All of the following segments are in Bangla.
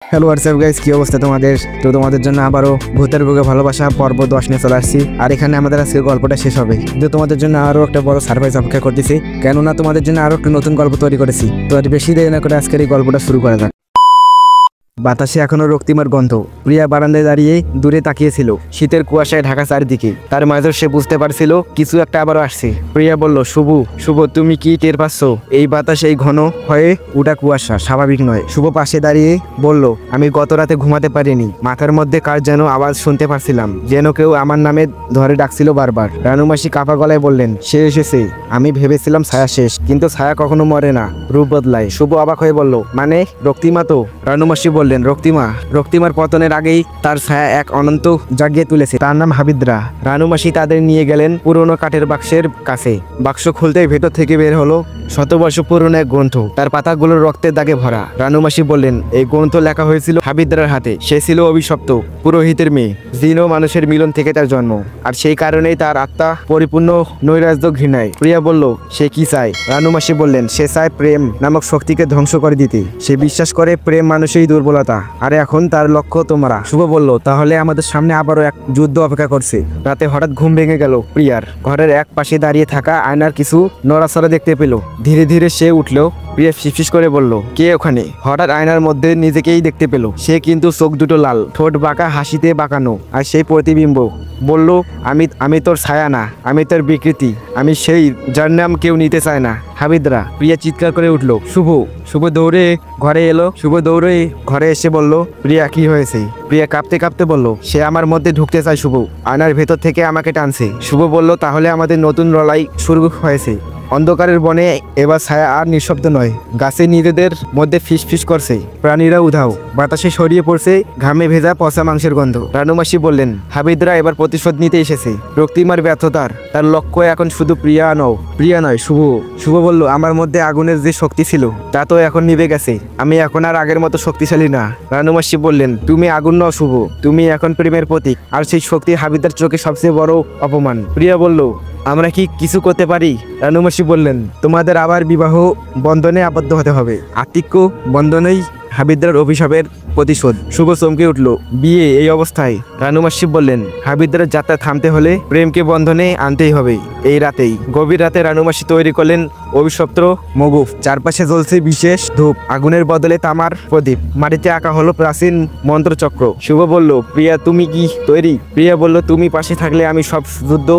হ্যালো হোয়াটসঅ্যাপ গাইস, কি অবস্থা তোমাদের? তো তোমাদের জন্য আবারও ভূতের বুকে ভালোবাসা পর্ব 10 নিয়ে চলে আসছি। আর এখানে আমাদের আজকে গল্পটা শেষ হবে, কিন্তু তোমাদের জন্য আরও একটা বড় সারপ্রাইজ অপেক্ষা করতেছি, কেননা তোমাদের জন্য আরও একটা নতুন গল্প তৈরি করেছি। তো আর বেশি দেরি না করে আজকের এই গল্পটা শুরু করা যাক। বাতাসে এখনো রক্তিমার গন্ধ। প্রিয়া বারান্দায় দাঁড়িয়ে দূরে তাকিয়েছিল। শীতের কুয়াশায় ঢাকা চারদিকে। তার মাঝে সে বুঝতে পারছিল কিছু একটা আবারও আসছে। প্রিয়া বলল, শুভ, শুভ, তুমি কি টের পাচ্ছ? এই বাতাস, এই ঘন হয়ে উঠা কুয়াশা স্বাভাবিক নয়। শুভ পাশে দাঁড়িয়ে বলল, আমি গত রাতে ঘুমাতে পারিনি। মাথার মধ্যে কার যেন আওয়াজ শুনতে পারছিলাম, যেন কেউ আমার নামে ধরে ডাকছিল বারবার। রানুমাসি কাঁপা গলায় বললেন, সে এসেছে। আমি ভেবেছিলাম ছায়া শেষ, কিন্তু ছায়া কখনো মরে না, রূপ বদলায়। শুভ অবাক হয়ে বলল, মানে রক্তিমা তো? রানুমাসি বললেন, রক্তিমার পতনের আগেই তার ছায়া এক অনন্ত জাগিয়ে তুলেছে। তার নাম হাবিদরা। রানুমাসি তাদের নিয়ে গেলেন পুরনো কাঠের বাক্সের কাছে। বাক্স খুলতেই ভেতর থেকে বের হলো শতবর্ষ পুরনো এক গ্রন্থ। তার পাতাগুলো রক্তের দাগে ভরা। রানুমাসি বললেন, এই গ্রন্থ লেখা হয়েছিল হাবিদরার হাতে। সে ছিল অভিশপ্ত পুরোহিতের মেয়ে। জিন ও মানুষের মিলন থেকে তার জন্ম, আর সেই কারণেই তার আত্মা পরিপূর্ণ নৈরাজ্য ঘৃণায়। প্রিয়া বলল, সে কি চায়? রানুমাসি বললেন, সে চায় প্রেম নামক শক্তিকে ধ্বংস করে দিতে। সে বিশ্বাস করে প্রেম মানুষেরই দুর্বলতা, আর এখন তার লক্ষ্য তোমরা। শুভ বলল, তাহলে আমাদের সামনে আবারও এক যুদ্ধ অপেক্ষা করছে। রাতে হঠাৎ ঘুম ভেঙে গেল প্রিয়ার। ঘরের এক পাশে দাঁড়িয়ে থাকা আয়নার কিছু নড়াচড়া দেখতে পেল। ধীরে ধীরে সে উঠল। প্রিয়া ফিসফিস করে বলল, কে ওখানে? হঠাৎ আয়নার মধ্যে নিজেকেই দেখতে পেল। সে কিন্তু চোখ দুটো লাল, ঠোঁট বাঁকা, হাসিতে বাঁকানো। আর সেই প্রতিবিম্ব বলল, আমি তোর ছায়া না, আমি তোর বিকৃতি, আমি সেই যার নাম কেউ নিতে চায় না, হাবিদরা। প্রিয়া চিৎকার করে উঠল। শুভ দৌড়ে ঘরে এসে বলল, প্রিয়া কি হয়েছে? প্রিয়া কাঁপতে কাঁপতে বলল, সে আমার মধ্যে ঢুকতে চায় শুভ, আয়নার ভেতর থেকে আমাকে টানছে। শুভ বলল, তাহলে আমাদের নতুন লড়াই শুরু হয়েছে। অন্ধকারের বনে এবার ছায়া আর নিঃশব্দ নয়, গাছে নিজেদের মধ্যে ফিসফিস করছে। প্রাণীরা উধাও, বাতাসে ছড়িয়ে পড়ছে ঘামে ভেজা পচা মাংসের গন্ধ। রানুমাসি বললেন, হাবিদরা এবার প্রতিশোধ নিতে এসেছে। রক্তিমার ব্যর্থতার তার লক্ষ্য এখন শুধু প্রিয়া নয়, শুভ বলল, আমার মধ্যে আগুনের যে শক্তি ছিল তা তো এখন নিভে গেছে। আমি এখন আর আগের মতো শক্তিশালী না। রানুমাসি বললেন, তুমি আগুন নও শুভ, তুমি এখন প্রেমের প্রতীক, আর সেই শক্তি হাবিদার চোখে সবচেয়ে বড় অপমান। প্রিয়া বলল, আমরা কি কিছু করতে পারি? রানুমাসি বললেন, তোমাদের আবার বিবাহ বন্ধনে আবদ্ধ হতে হবে। আতিক্য বন্ধনেই হাবিদরার অভিশাপের প্রতিশোধ। শুভ চমকে উঠল, বিয়ে এই অবস্থায়? রানুমাসি বললেন, হাবিদরার যাত্রা থামতে হলে প্রেমকে বন্ধনে আনতেই হবে। এই রাতেই, গভীর রাতে রানুমাসি তৈরি করলেন অভিশপ্ত মগুফ। চারপাশে জ্বলছে বিশেষ ধূপ, আগুনের বদলে তামার প্রদীপ। মাটিতে আঁকা হলো প্রাচীন মন্ত্রচক্র। শুভ বলল, প্রিয়া তুমি কি তৈরি? প্রিয়া বলল, তুমি পাশে থাকলে আমি সব যুদ্ধ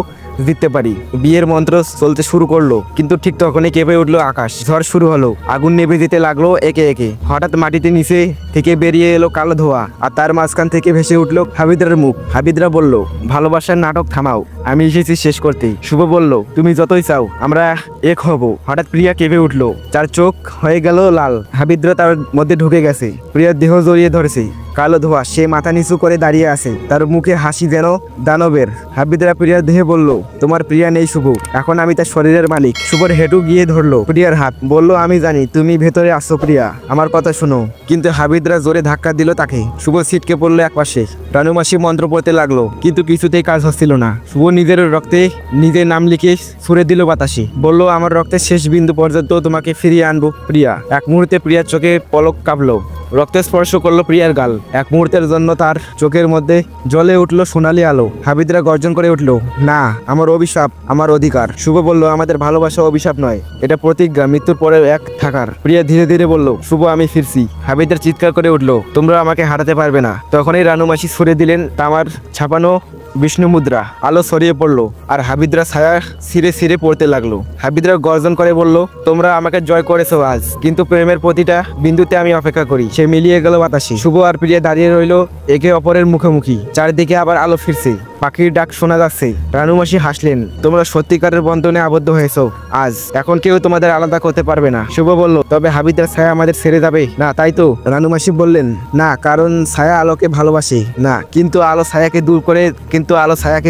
জিততে পারি। বিয়ের মন্ত্র চলতে শুরু করলো, কিন্তু ঠিক তখনই কেঁপে উঠলো আকাশ। ঝড় শুরু হলো, আগুন নেভে যেতে লাগলো একে একে। হঠাৎ মাটিতে নিচে থেকে বেরিয়ে এলো কালো ধোঁয়া, আর তার মাঝখান থেকে ভেসে উঠলো হাবিদরার মুখ। হাবিদরা বলল, ভালোবাসার নাটক থামাও, আমি এসেছি শেষ করতে। শুভ বলল, তুমি যতই চাও, আমরা এক হব। হঠাৎ প্রিয়া কেঁপে উঠলো, তার চোখ হয়ে গেল লাল। হাবিদরা তার মধ্যে ঢুকে গেছে। প্রিয়ার দেহ জড়িয়ে ধরেছে কালো ধোঁয়া। সে মাথা নিচু করে দাঁড়িয়ে আছে, তার মুখে হাসি যেন দানবের। হাবিদরা প্রিয়ার দেহে বলল, তোমার প্রিয়া নেই শুভ, এখন আমি তার শরীরের মালিক। শুভর হেঁটু গিয়ে ধরলো প্রিয়ার হাত, বলল, আমি জানি তুমি ভেতরে আসছো প্রিয়া, আমার কথা শোনো। কিন্তু হাবিদরা জোরে ধাক্কা দিল তাকে। শুভ ছিটকে পড়লো এক পাশে। রানুমাসি মন্ত্র পড়তে লাগলো, কিন্তু কিছুতেই কাজ হচ্ছিল না। শুভ নিজের রক্তে নিজের নাম লিখে ছুড়ে দিল বাতাসে। বলল, আমার রক্তের শেষ বিন্দু পর্যন্ত তোমাকে ফিরিয়ে আনবো প্রিয়া। এক মুহূর্তে প্রিয়ার চোখে পলক কাঁপলো। রক্তে স্পর্শ করলো প্রিয়ার গাল। এক মুহূর্তের জন্য তার চোখের মধ্যে জ্বলে উঠলো সোনালি আলো। হাবিদরা গর্জন করে উঠলো, না, আমার অভিশাপ, আমার অধিকার। শুভ বলল, আমাদের ভালোবাসা অভিশাপ নয়, এটা প্রতিজ্ঞা, মৃত্যুর পরে এক থাকার। প্রিয়া ধীরে ধীরে বলল, শুভ, আমি ফিরছি। হাবিদরা চিৎকার করে উঠলো, তোমরা আমাকে হারাতে পারবে না। তখনই রানুমাসি ছুড়ে দিলেন তামার ছাপানো বিষ্ণু মুদ্রা। আলো ছড়িয়ে পড়লো, আর হাবিদরা ছায়া ছিঁড়ে ছিঁড়ে পড়তে লাগলো। হাবিদরা গর্জন করে বলল, তোমরা আমাকে জয় করেছো আজ, কিন্তু প্রেমের প্রতিটা বিন্দুতে আমি অপেক্ষা করি। সে মিলিয়ে গেল বাতাসে। শুভ আর প্রিয়া দাঁড়িয়ে রইল একে অপরের মুখোমুখি। চারিদিকে আবার আলো ফিরছে, পাখির ডাক শোনা যাচ্ছে। রানুমাসি হাসলেন, তোমরা সত্যিকারের বন্ধনে আবদ্ধ হয়েছো আজ, এখন কেউ তোমাদের আলাদা করতে পারবে না। শুভ বলল, তবে হাবিদার ছায়া আমাদের ছেড়ে যাবে না, তাই তো? রানুমাসি বললেন, না, কারণ ছায়া আলোকে ভালোবাসে না, কিন্তু আলো ছায়াকে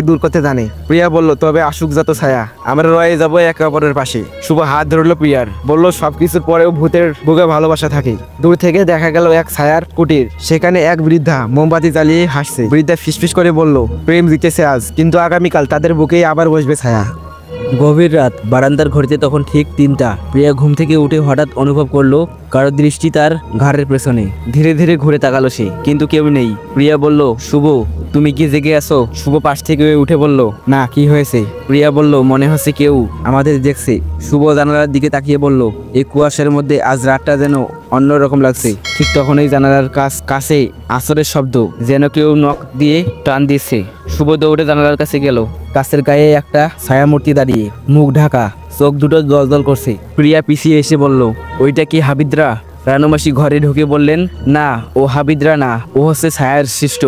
দূর করতে জানে। প্রিয়া বলল, তবে আসুক যত ছায়া, আমরা রয়ে যাবো একে অপরের পাশে। শুভ হাত ধরলো প্রিয়ার, বলল, সবকিছুর পরেও ভূতের বুকে ভালোবাসা থাকে। দূর থেকে দেখা গেল এক ছায়ার কুটির। সেখানে এক বৃদ্ধা মোমবাতি জ্বালিয়ে হাসছে। বৃদ্ধা ফিসফিস করে বলল, প্রেম জিতেছে আজ, কিন্তু আগামীকাল তাদের বুকেই আবার বসবে ছায়া। গভীর রাত, বারান্দার ঘড়িতে তখন ঠিক 3টা। প্রিয়া ঘুম থেকে উঠে হঠাৎ অনুভব করলো কারো দৃষ্টি তার ঘাড়ের পেছনে। ধীরে ধীরে ঘুরে তাকালো সে, কিন্তু কেউ নেই। প্রিয়া বলল, শুভ তুমি কি জেগে আছো? শুভ পাশ থেকে উঠে বলল, না, কি হয়েছে? প্রিয়া বলল, মনে হচ্ছে কেউ আমাদের দেখছে। শুভ জানালার দিকে তাকিয়ে বলল, এই কুয়াশার মধ্যে আজ রাতটা যেন অন্যরকম লাগছে। ঠিক তখনই জানালার কাছে আছরের শব্দ, যেন কেউ নখ দিয়ে টান দিচ্ছে। শুভ দৌড়ে জানালার কাছে গেল। কাছের গায়ে একটা ছায়ামূর্তি দাঁড়িয়ে, মুখ ঢাকা, চোখ দুটো দলদল করছে। প্রিয়া পিছিয়ে এসে বলল, ওইটা কি হাবিদরা? রানুমাসি ঘরে ঢুকে বললেন, না, ও হাবিদরা না, ও হচ্ছে ছায়ার সৃষ্ট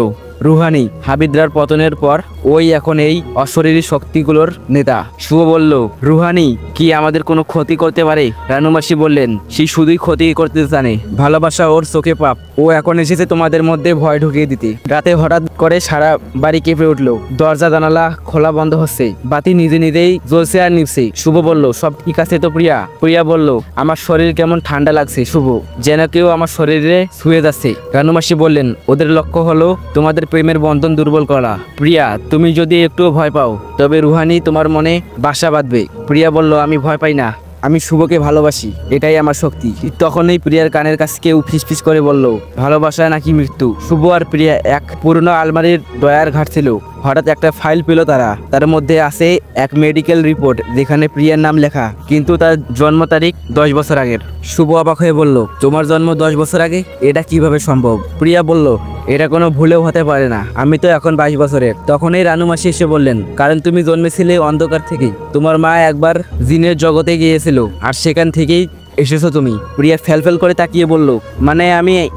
রুহানি। হাবিদরার পতনের পর ওই এখন এই অশরীরী শক্তিগুলোর নেতা। শুভ বলল, রুহানি কি আমাদের কোনো ক্ষতি করতে পারে? রানুমাসি বললেন, সে শুধুই ক্ষতি করতে জানে, ভালোবাসা ওর চোখে পাপ। ও এখন এসেছে তোমাদের মধ্যে ভয় ঢুকিয়ে দিতে। রাতে হঠাৎ করে সারা বাড়ি কেঁপে উঠলো। দরজা জানালা খোলা বন্ধ হচ্ছে, বাতি নিজে নিজেই জ্বলছে আর নিভছে। শুভ বলল, সব ঠিক আছে তো প্রিয়া? প্রিয়া বলল, আমার শরীর কেমন ঠান্ডা লাগছে শুভ, যেন কেউ আমার শরীরে ছুঁয়ে যাচ্ছে। রানুমাসি বললেন, ওদের লক্ষ্য হলো তোমাদের প্রেমের বন্ধন দুর্বল করা। প্রিয়া, তুমি যদি একটুও ভয় পাও তবে রুহানি তোমার মনে বাসা বাঁধবে। প্রিয়া বলল, আমি ভয় পাই না, আমি শুভকে ভালোবাসি, এটাই আমার শক্তি। তখনই প্রিয়ার কানের কাছে কেউ ফিসফিস করে বলল, ভালোবাসা নাকি মৃত্যু? শুভ আর প্রিয়া এক পুরনো আলমারির ডয়ার ঘাটছিল। হঠাৎ একটা ফাইল পেল তারা। তার মধ্যে আছে এক মেডিকেল রিপোর্ট, যেখানে প্রিয়ার নাম লেখা, কিন্তু তার জন্ম তারিখ 10 বছর আগের। শুভ অবাক হয়ে বলল, তোমার জন্ম 10 বছর আগে? এটা কিভাবে সম্ভব? প্রিয়া বলল, এটা কোনো ভুলেও হতে পারে না, আমি তো এখন 22 বছরের। তখনই রানুমাসি এসে বললেন, কারণ তুমি জন্মেছিলে অন্ধকার থেকে। তোমার মা একবার জিনের জগতে গিয়েছিল আর সেখান থেকেই এসেছো তুমি। প্রিয়া ফেলফেল করে তাকিয়ে বলল, মানে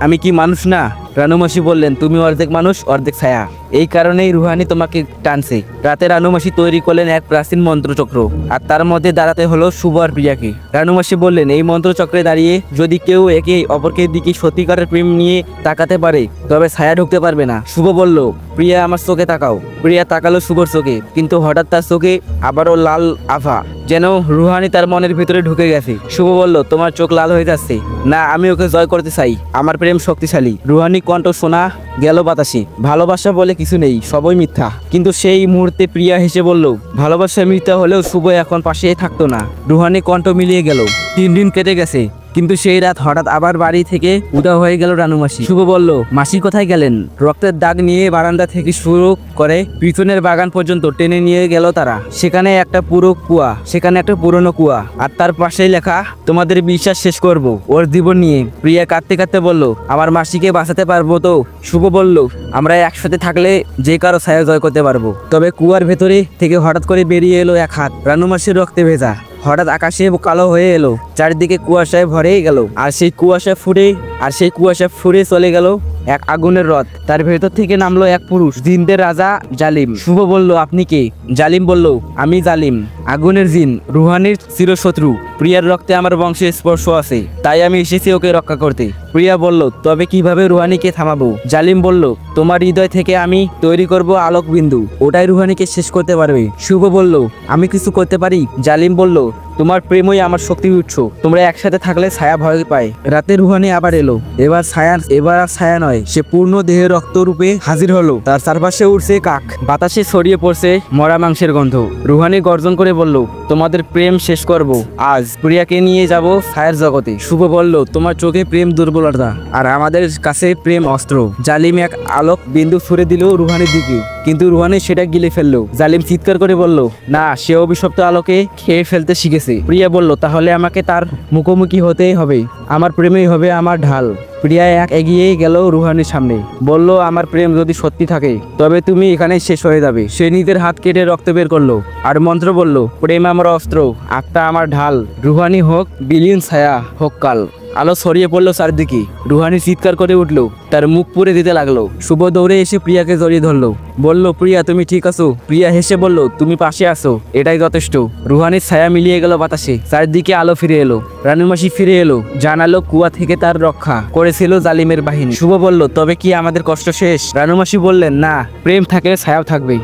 আমি কি মানুষ না? রানুমাসি বললেন, তুমি অর্ধেক মানুষ অর্ধেক ছায়া, এই কারণেই রুহানি তোমাকে টানছে। রাতে রানুমাসি তৈরি করলেন এক প্রাচীন মন্ত্রচক্র, আর তার মধ্যে দাঁড়াতে হলো শুভ আর প্রিয়াকে। রানুমাসি বললেন, এই মন্ত্রচক্রে দাঁড়িয়ে যদি কেউ একে অপরকে দিকে সত্যিকারের প্রেম নিয়ে তাকাতে পারে তবে ছায়া ঢুকতে পারবে না। শুভ বলল, প্রিয়া আমার চোখে তাকাও। প্রিয়া তাকালো শুভর চোখে, কিন্তু হঠাৎ তার চোখে আবারও লাল আভা, যেন রুহানি তার মনের ভিতরে ঢুকে গেছে। শুভ বলল, তোমার চোখ লাল হয়ে যাচ্ছে। না, আমি ওকে জয় করতে চাই, আমার প্রেম শক্তিশালী। রুহানি কণ্ঠ শোনা গেল বাতাসে, ভালোবাসা বলে কিছু নেই, সবই মিথ্যা। কিন্তু সেই মুহূর্তে প্রিয়া হেসে বলল, ভালোবাসা মিথ্যা হলেও শুভ এখন পাশে থাকতো না। রুহানি কণ্ঠ মিলিয়ে গেল। 3 দিন কেটে গেছে, কিন্তু সেই রাত হঠাৎ আবার বাড়ি থেকে উধাও হয়ে গেল রানুমাসি। শুভ বলল, মাসি কোথায় গেলেন? রক্তের দাগ নিয়ে বারান্দা থেকে শুরু করে পিছনের বাগান পর্যন্ত টেনে নিয়ে গেল তারা। সেখানে একটা পুরনো কুয়া, আর তার পাশেই লেখা, তোমাদের বিশ্বাস শেষ করব ওর জীবন নিয়ে। প্রিয়া কাঁদতে কাঁদতে বলল, আমার মাসিকে বাঁচাতে পারবো তো? শুভ বলল, আমরা একসাথে থাকলে যে কারো ছায়া জয় করতে পারবো। তবে কুয়ার ভেতরে থেকে হঠাৎ করে বেরিয়ে এলো এক হাত, রানুমাসির রক্তে ভেজা। হঠাৎ আকাশে কালো হয়ে এলো, চারিদিকে কুয়াশায় ভরে গেল, আর সেই কুয়াশা ফুরে চলে গেল এক আগুনের রথ। তার ভেতর থেকে নামলো এক পুরুষ, জিনদের রাজা জালিম। শুভ বলল, আপনি কে? জালিম বলল, আমি জালিম, আগুনের জিন, রুহানির চিরশত্রু। প্রিয়ার রক্তে আমার বংশের স্পর্শ আছে, তাই আমি এসেছি ওকে রক্ষা করতে। প্রিয়া বলল, তবে কিভাবে রুহানিকে থামাবো? জালিম বলল, তোমার হৃদয় থেকে আমি তৈরি করব আলোক বিন্দু, ওটাই রুহানিকে শেষ করতে পারবে। শুভ বলল, আমি কিছু করতে পারি? জালিম বলল, তোমার প্রেমই আমার শক্তির উৎস, তোমরা একসাথে থাকলে ছায়া ভয় পায়। রাতে রুহানি আবার এলো। এবার আর ছায়া নয়, সে পূর্ণ দেহের রক্ত রূপে হাজির হলো। তার চারপাশে উঠছে কাক, বাতাসে ছড়িয়ে পড়ছে মরা মাংসের গন্ধ। রুহানি গর্জন করে বলল, তোমাদের প্রেম শেষ করব আজ, প্রিয়াকে নিয়ে যাব ছায়ার জগতে। শুভ বলল, তোমার চোখে প্রেম দুর্বলতা, আর আমাদের কাছে প্রেম অস্ত্র। জালিম এক আলোক বিন্দু ছুড়ে দিল রুহানির দিকে, কিন্তু রুহানি সেটা গিলে ফেললো। জালিম চিৎকার করে বলল, না, সে অভিশপ্ত আলোকে খেয়ে ফেলতে শিখেছে। প্রিয়া বলল, তাহলে আমাকে তার মুখোমুখি হতেই হবে, আমার প্রেমই হবে আমার ঢাল। প্রিয়া এগিয়ে গেল রুহানির সামনে, বলল, আমার প্রেম যদি সত্যি থাকে তবে তুমি এখানে শেষ হয়ে যাবে। সে নিজের হাত কেটে রক্ত বের করলো আর মন্ত্র বলল, প্রেম আমার অস্ত্র, আত্মা আমার ঢাল, রুহানি হোক বিলীন, ছায়া হোক কাল। আলো ছড়িয়ে পড়লো চারদিকে। রুহানি চিৎকার করে উঠলো, তার মুখ পুড়ে দিতে লাগলো। শুভ দৌড়ে এসে প্রিয়াকে জড়িয়ে ধরলো, বলল, প্রিয়া তুমি ঠিক আছো? প্রিয়া হেসে বলল, তুমি পাশে আছো, এটাই যথেষ্ট। রুহানির ছায়া মিলিয়ে গেল বাতাসে, চারদিকে আলো ফিরে এলো। রানুমাসি ফিরে এলো, জানালো কুয়া থেকে তার রক্ষা করেছিল জালিমের বাহিনী। শুভ বলল, তবে কি আমাদের কষ্ট শেষ? রানুমাসি বললেন, না, প্রেম থাকলে ছায়াও থাকবে।